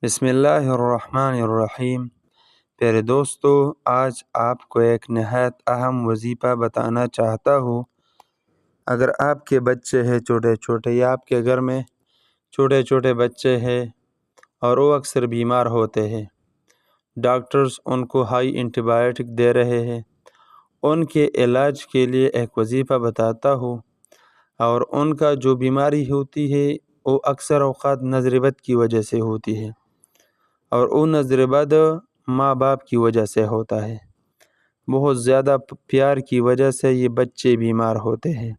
بسم اللہ الرحمن الرحیم۔ پیارے دوستو، آج آپ کو ایک نہایت اہم وظیفہ بتانا چاہتا ہوں۔ اگر آپ کے بچے ہیں چھوٹے چھوٹے یا آپ کے گھر میں چھوٹے چھوٹے بچے ہیں اور وہ اکثر بیمار ہوتے ہیں، ڈاکٹرز ان کو ہائی اینٹی بائیوٹک دے رہے ہیں، ان کے علاج کے لیے ایک وظیفہ بتاتا ہوں۔ اور ان کا جو بیماری ہوتی ہے وہ اکثر اوقات نظر بد کی وجہ سے ہوتی ہے، اور وہ نظر بد ماں باپ کی وجہ سے ہوتا ہے۔ بہت زیادہ پیار کی وجہ سے یہ بچے بیمار ہوتے ہیں۔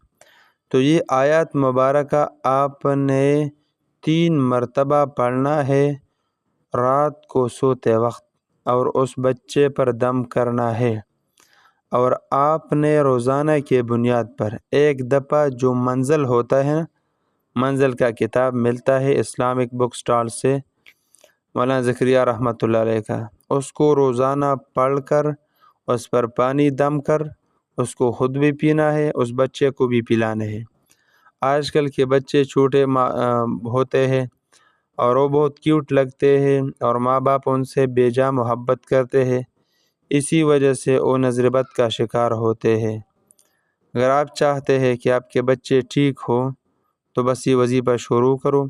تو یہ آیات مبارکہ آپ نے 3 مرتبہ پڑھنا ہے رات کو سوتے وقت، اور اس بچے پر دم کرنا ہے، اور آپ نے روزانہ کے بنیاد پر ایک دفعہ جو منزل ہوتا ہے، منزل کا کتاب ملتا ہے اسلامک بک سٹال سے، مولانا زکریہ رحمۃ اللہ علیہ کا، اس کو روزانہ پڑھ کر اس پر پانی دم کر اس کو خود بھی پینا ہے، اس بچے کو بھی پلانا ہے۔ آج کل کے بچے چھوٹے ہوتے ہیں اور وہ بہت کیوٹ لگتے ہیں، اور ماں باپ ان سے بے جا محبت کرتے ہیں، اسی وجہ سے وہ نظر بد کا شکار ہوتے ہیں۔ اگر آپ چاہتے ہیں کہ آپ کے بچے ٹھیک ہوں تو بس یہ وظیفہ شروع کرو۔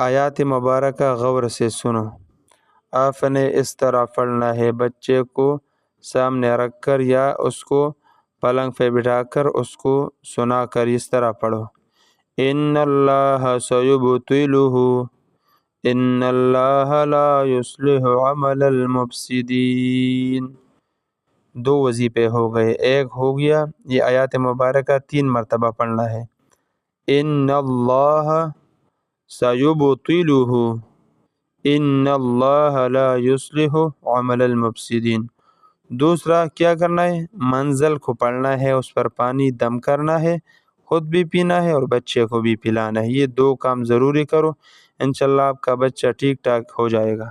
آیات مبارکہ غور سے سنو۔ آپ نے اس طرح پڑھنا ہے، بچے کو سامنے رکھ کر یا اس کو پلنگ پہ بٹھا کر اس کو سنا کر اس طرح پڑھو: ان اللہ سیبطلہ ان اللہ لا یصلح عمل المفسدین۔ 2 وظیفے ہو گئے، ایک ہو گیا یہ آیات مبارکہ 3 مرتبہ پڑھنا ہے، ان اللہ سیبطلہ ان اللہ لا یصلح عمل المفسدین۔ دوسرا کیا کرنا ہے؟ منزل کو پڑھنا ہے، اس پر پانی دم کرنا ہے، خود بھی پینا ہے اور بچے کو بھی پلانا ہے۔ یہ 2 کام ضروری کرو، انشاءاللہ آپ کا بچہ ٹھیک ٹھاک ہو جائے گا۔